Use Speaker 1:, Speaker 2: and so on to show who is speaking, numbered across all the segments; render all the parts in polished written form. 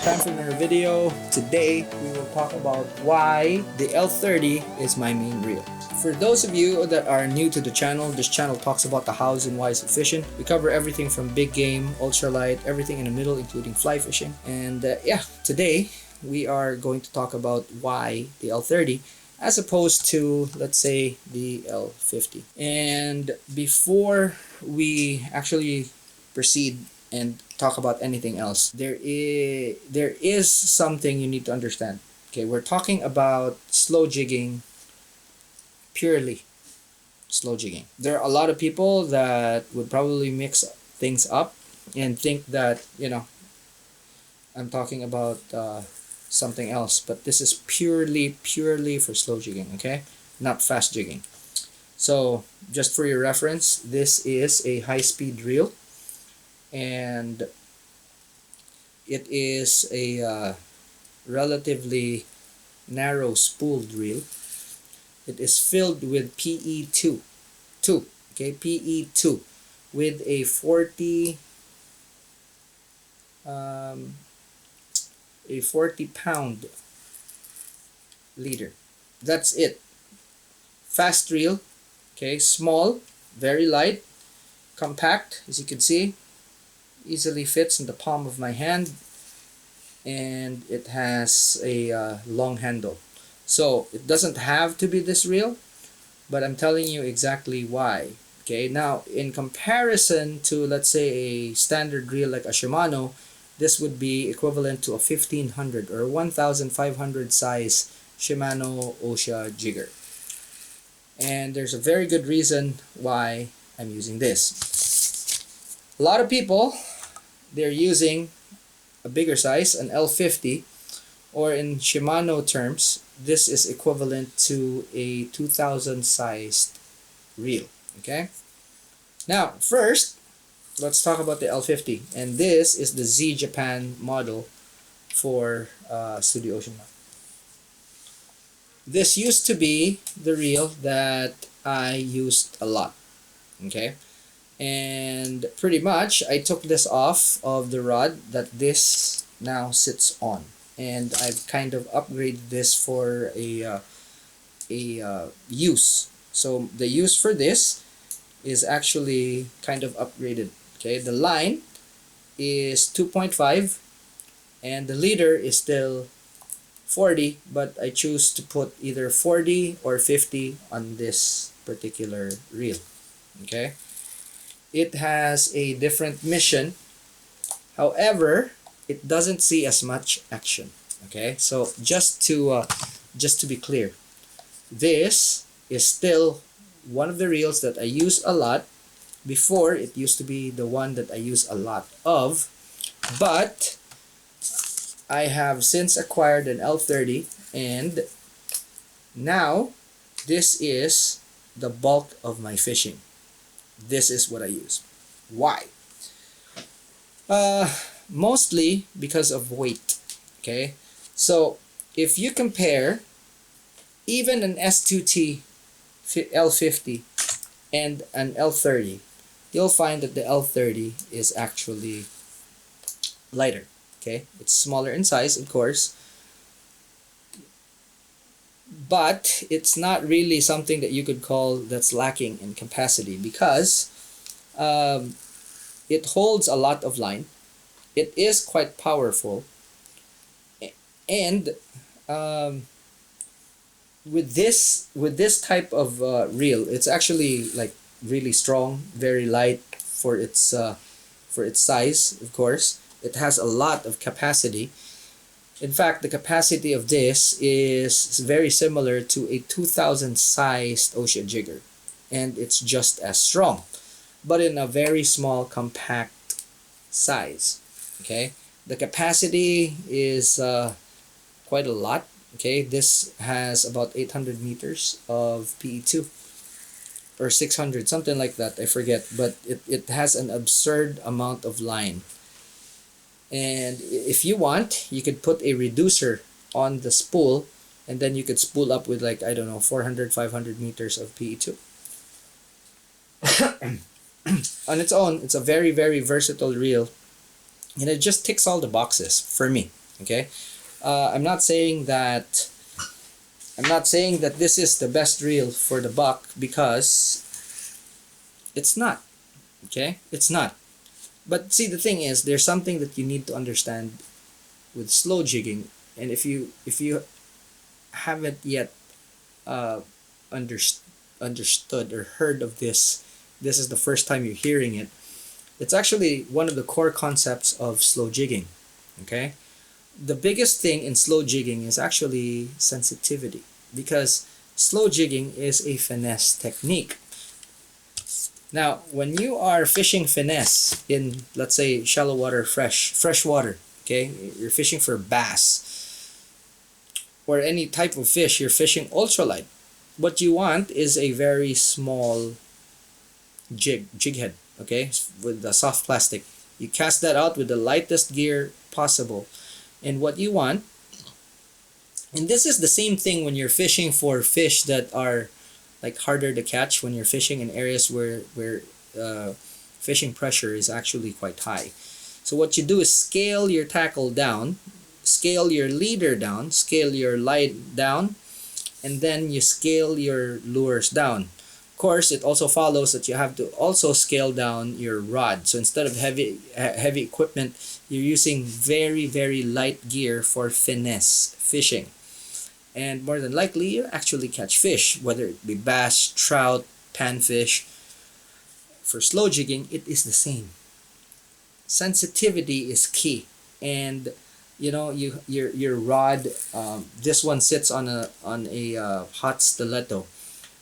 Speaker 1: time for another video. Today we will talk about why the L30 is my main reel. For those of you that are new to the channel, this channel talks about the hows and whys of fishing. We cover everything from big game, ultralight, everything in the middle, including fly fishing. And today we are going to talk about why the L30 as opposed to, let's say, the L50. And before we actually proceed and talk about anything else, there is something you need to understand. Okay, we're talking about slow jigging, purely slow jigging. There are a lot of people that would probably mix things up and think that, I'm talking about something else, but this is purely for slow jigging, okay? Not fast jigging. So just for your reference, this is a high-speed reel, and it is a relatively narrow spooled reel. It is filled with PE2, PE2, with a 40 pound leader. That's it. Fast reel, okay, small, very light, compact, as you can see, easily fits in the palm of my hand, and it has a long handle. So it doesn't have to be this reel, but I'm telling you exactly why. Okay, now in comparison to, let's say, a standard reel like a Shimano, this would be equivalent to a 1500 or 1500 size Shimano Ocea Jigger. And there's a very good reason why I'm using this. A lot of people, they're using a bigger size, an L50, or in Shimano terms, this is equivalent to a 2000 sized reel. Okay, now first let's talk about the L50, and this is the Z Japan model for Studio Ocean. This used to be the reel that I used a lot, okay, and pretty much I took this off of the rod that this now sits on, and I've kind of upgraded this for a use. So the use for this is actually kind of upgraded. Okay, the line is 2.5 and the leader is still 40, but I choose to put either 40 or 50 on this particular reel. Okay, it has a different mission, however it doesn't see as much action. Okay, so just to be clear, this is still one of the reels that I use a lot. Before, it used to be the one that I use a lot of, but I have since acquired an L30, and now this is the bulk of my fishing. This is what I use. Why? Mostly because of weight. Okay, so if you compare even an S2T L50 and an L30, you'll find that the L30 is actually lighter. Okay, it's smaller in size, of course, but it's not really something that you could call that's lacking in capacity, because it holds a lot of line. It is quite powerful, and with this type of reel, it's actually like really strong, very light for its size. Of course, it has a lot of capacity. In fact, the capacity of this is very similar to a 2000 sized Ocea Jigger, and it's just as strong, but in a very small, compact size. Okay, the capacity is quite a lot. Okay, this has about 800 meters of PE2 or 600, something like that, I forget, but it has an absurd amount of line. And if you want, you could put a reducer on the spool, and then you could spool up with, like, I don't know, 400, 500 meters of PE2. On its own, it's a very, very versatile reel, and it just ticks all the boxes for me. Okay, I'm not saying that this is the best reel for the buck, because it's not. Okay, it's not. But see, the thing is, there's something that you need to understand with slow jigging, and if you haven't yet uh, under, understood or heard of this, this is the first time you're hearing it. It's actually one of the core concepts of slow jigging. Okay, the biggest thing in slow jigging is actually sensitivity, because slow jigging is a finesse technique. Now, when you are fishing finesse in, let's say, shallow water, fresh water, okay, you're fishing for bass or any type of fish, you're fishing ultralight. What you want is a very small jig head, okay, with the soft plastic. You cast that out with the lightest gear possible, and what you want, and this is the same thing when you're fishing for fish that are like harder to catch, when you're fishing in areas where fishing pressure is actually quite high. So what you do is scale your tackle down, scale your leader down, scale your light down, and then you scale your lures down. Of course, it also follows that you have to also scale down your rod. So instead of heavy equipment, you're using very light gear for finesse fishing. And more than likely, you actually catch fish, whether it be bass, trout, panfish. For slow jigging, it is the same. Sensitivity is key, and you know, your rod. This one sits on a hot stiletto,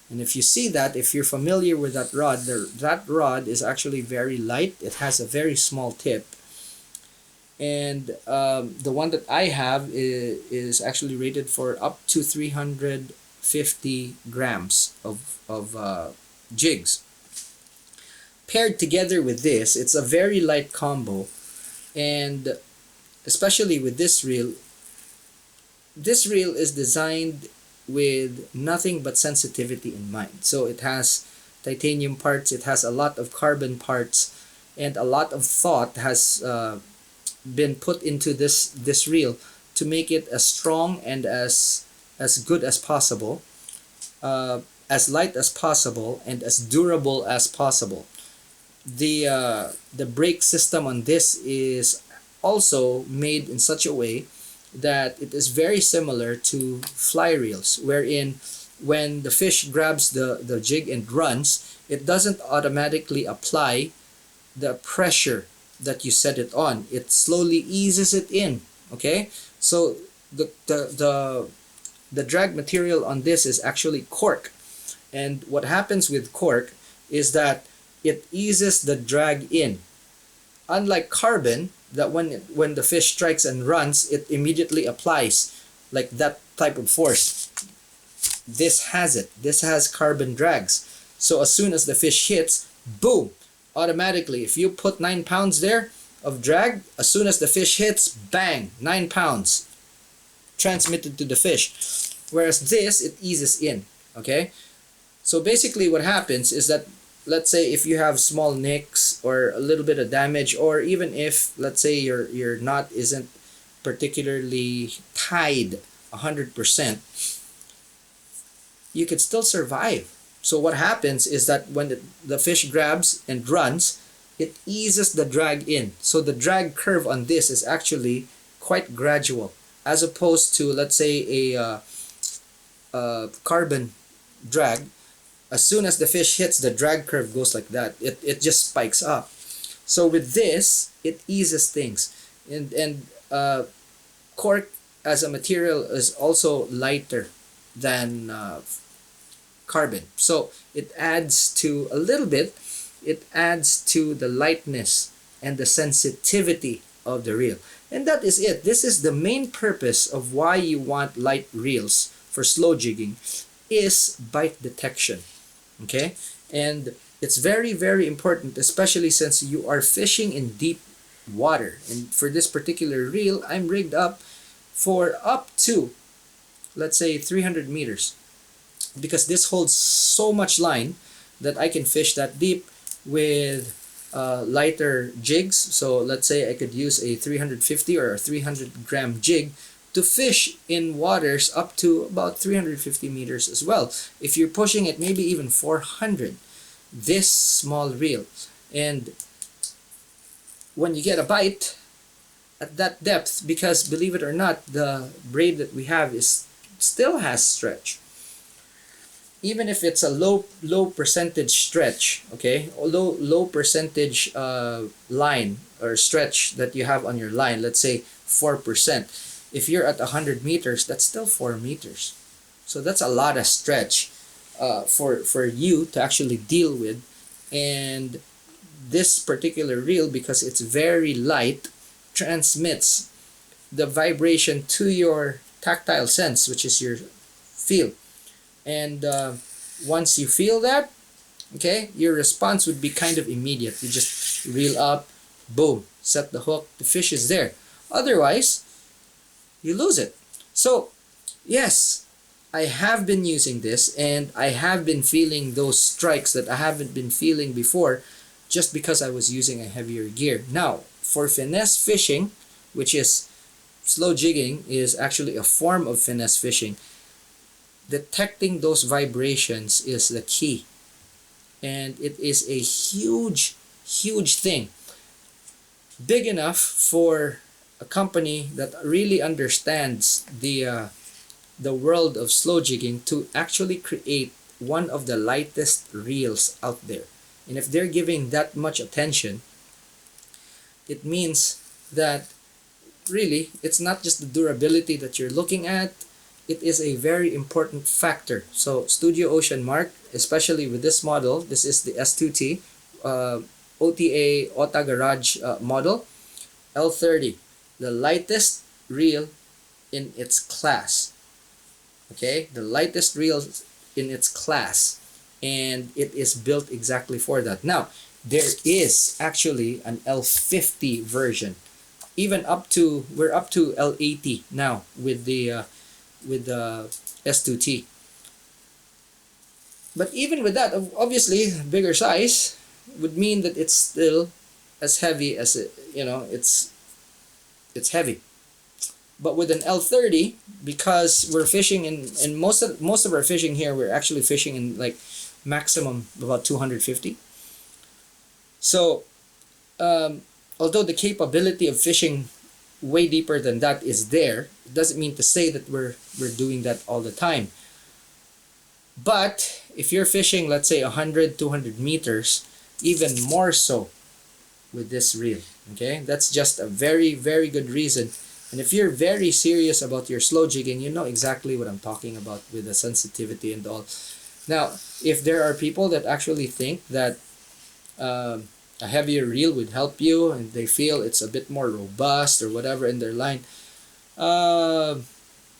Speaker 1: and if you see that, if you're familiar with that rod, that rod is actually very light. It has a very small tip, and the one that I have is actually rated for up to 350 grams of jigs. Paired together with this, it's a very light combo, and especially with this reel is designed with nothing but sensitivity in mind. So it has titanium parts, it has a lot of carbon parts, and a lot of thought has been put into this reel to make it as strong and as good as possible, as light as possible, and as durable as possible. The brake system on this is also made in such a way that it is very similar to fly reels, wherein when the fish grabs the jig and runs, it doesn't automatically apply the pressure that you set it on. It slowly eases it in. Okay, so the drag material on this is actually cork, and what happens with cork is that it eases the drag in, unlike carbon, that when the fish strikes and runs, it immediately applies like that type of force. This has carbon drags, so as soon as the fish hits, boom, automatically, if you put 9 pounds there of drag, as soon as the fish hits, bang, 9 pounds transmitted to the fish. Whereas this, it eases in. Okay, so basically what happens is that, let's say if you have small nicks or a little bit of damage, or even if, let's say, your knot isn't particularly tied 100%, you could still survive. So what happens is that when the fish grabs and runs, it eases the drag in. So the drag curve on this is actually quite gradual, as opposed to, let's say, a carbon drag. As soon as the fish hits, the drag curve goes like that. It just spikes up. So with this, it eases things. And cork as a material is also lighter than carbon. So it adds to a little bit, it adds to the lightness and the sensitivity of the reel. And that is it. This is the main purpose of why you want light reels for slow jigging, is bite detection. Okay, and it's very important, especially since you are fishing in deep water. And for this particular reel, I'm rigged up for up to, let's say, 300 meters, because this holds so much line that I can fish that deep with lighter jigs. So let's say I could use a 350 or a 300-gram jig to fish in waters up to about 350 meters as well. If you're pushing it maybe even 400, this small reel. And when you get a bite at that depth, because believe it or not, the braid that we have is still has stretch. Even if it's a low percentage stretch, okay, low percentage line or stretch that you have on your line, let's say 4%. If you're at 100 meters, that's still 4 meters. So that's a lot of stretch for you to actually deal with. And this particular reel, because it's very light, transmits the vibration to your tactile sense, which is your feel. And once you feel that, okay, your response would be kind of immediate. You just reel up, boom, set the hook, the fish is there. Otherwise, you lose it. So, yes, I have been using this, and I have been feeling those strikes that I haven't been feeling before, just because I was using a heavier gear. Now, for finesse fishing, which is slow jigging, is actually a form of finesse fishing. Detecting those vibrations is the key, and it is a huge thing, big enough for a company that really understands the world of slow jigging to actually create one of the lightest reels out there. And if they're giving that much attention, it means that really it's not just the durability that you're looking at, it is a very important factor. So Studio Ocean Mark, especially with this model, this is the S2T OTA OTA Garage model L30, the lightest reel in its class. Okay, the lightest reel in its class, and it is built exactly for that. Now, there is actually an L50 version, even up to, we're up to L80 now with the S2T. But even with that, obviously bigger size would mean that it's still as heavy as it, it's heavy. But with an L30, because we're fishing in most of our fishing here, we're actually fishing in like maximum about 250. So although the capability of fishing way deeper than that is there, it doesn't mean to say that we're doing that all the time. But if you're fishing, let's say 100, 200 meters, even more so with this reel, okay? That's just a very good reason. And if you're very serious about your slow jigging, you know exactly what I'm talking about with the sensitivity and all. Now, if there are people that actually think that a heavier reel would help you, and they feel it's a bit more robust or whatever in their line,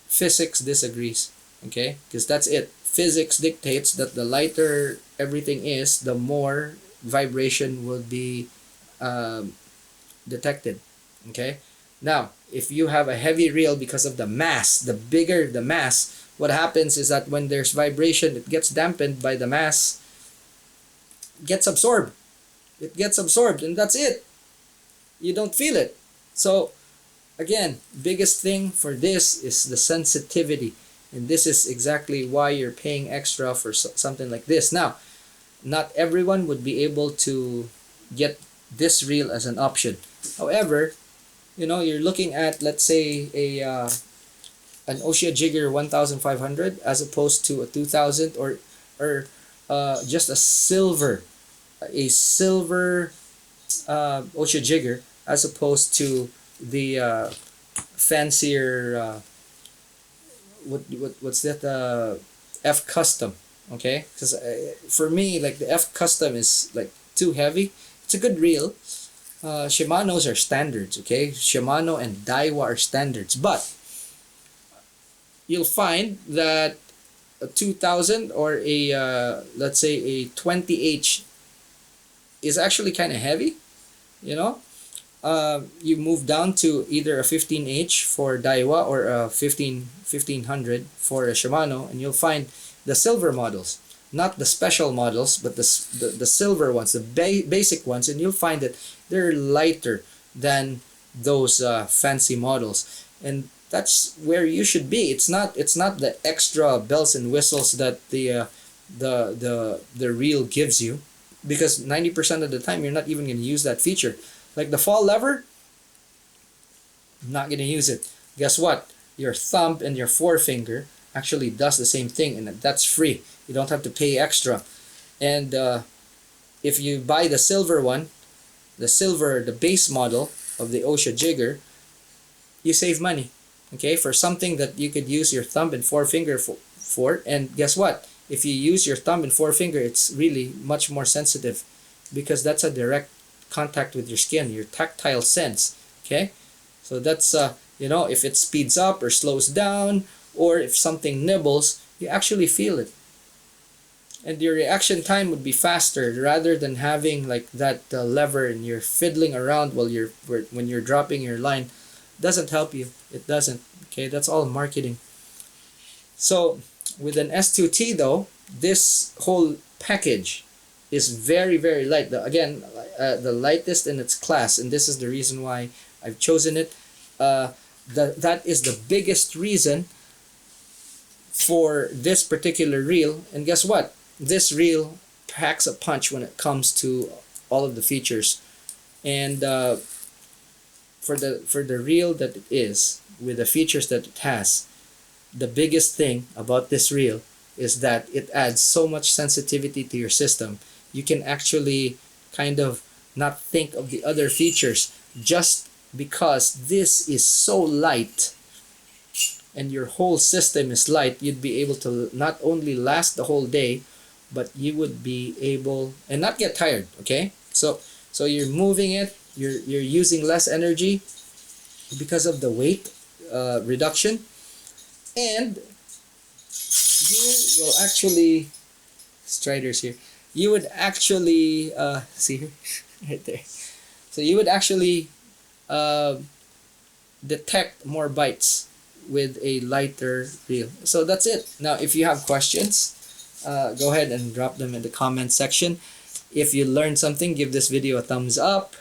Speaker 1: physics disagrees, okay? Because that's it. Physics dictates that the lighter everything is, the more vibration will be detected, okay? Now, if you have a heavy reel, because of the mass, the bigger the mass, what happens is that when there's vibration, it gets dampened by the mass, gets absorbed. It gets absorbed, and that's it. You don't feel it. So, again, biggest thing for this is the sensitivity. And this is exactly why you're paying extra for something like this. Now, not everyone would be able to get this reel as an option. However, you're looking at, let's say, an Ocea Jigger 1500 as opposed to a 2000, or just a silver Ocea Jigger as opposed to the fancier what's that, F Custom, okay? Because for me, like, the F Custom is like too heavy. It's a good reel. Shimano's are standards, okay? Shimano and Daiwa are standards, but you'll find that a 2000 or a let's say a 20H is actually kind of heavy. You move down to either a 15H for Daiwa or a 1500 for a Shimano, and you'll find the silver models. not the special models, but the silver ones, the basic ones, and you'll find that they're lighter than those fancy models, and that's where you should be. It's not the extra bells and whistles that the reel gives you, because 90% of the time you're not even going to use that feature. Like the fall lever, I'm not going to use it. Guess what? Your thumb and your forefinger actually does the same thing, and that's free. You don't have to pay extra. And if you buy the silver one, the base model of the Ocea Jigger, you save money. Okay, for something that you could use your thumb and forefinger for. And guess what? If you use your thumb and forefinger, it's really much more sensitive, because that's a direct contact with your skin, your tactile sense. Okay, so that's if it speeds up or slows down, or if something nibbles, you actually feel it, and your reaction time would be faster, rather than having like that lever and you're fiddling around when you're dropping your line. Doesn't help you. It doesn't. Okay, that's all marketing. So with an S2T though, this whole package is very, very light. The lightest in its class, and this is the reason why I've chosen it. That is the biggest reason for this particular reel. And guess what? This reel packs a punch when it comes to all of the features. And for the reel that it is, with the features that it has, the biggest thing about this reel is that it adds so much sensitivity to your system. You can actually kind of not think of the other features, just because this is so light and your whole system is light. You'd be able to not only last the whole day, but you would be able and not get tired. Okay, so you're moving it, you're using less energy because of the weight reduction, and you will actually, Striders here, you would actually see here right there, so you would actually detect more bites with a lighter reel. So that's it. Now if you have questions, go ahead and drop them in the comment section. If you learned something, give this video a thumbs up.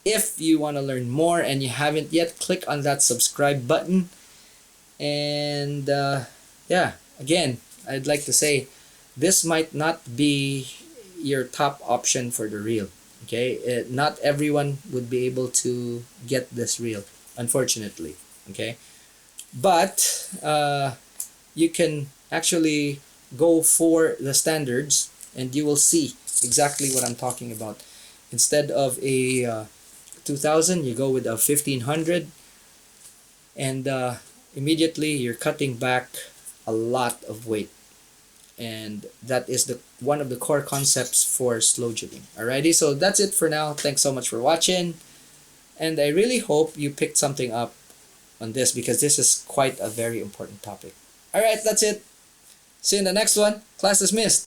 Speaker 1: If you want to learn more and you haven't yet, click on that subscribe button. And yeah, again, I'd like to say this might not be your top option for the reel. Okay, not everyone would be able to get this reel, unfortunately. Okay, but you can actually go for the standards and you will see exactly what I'm talking about. Instead of a 2000, you go with a 1500, and immediately you're cutting back a lot of weight, and that is one of the core concepts for slow jigging. Alrighty, so that's it for now. Thanks so much for watching, and I really hope you picked something up on this, because this is quite a very important topic. Alright, that's it. See you in the next one. Class dismissed.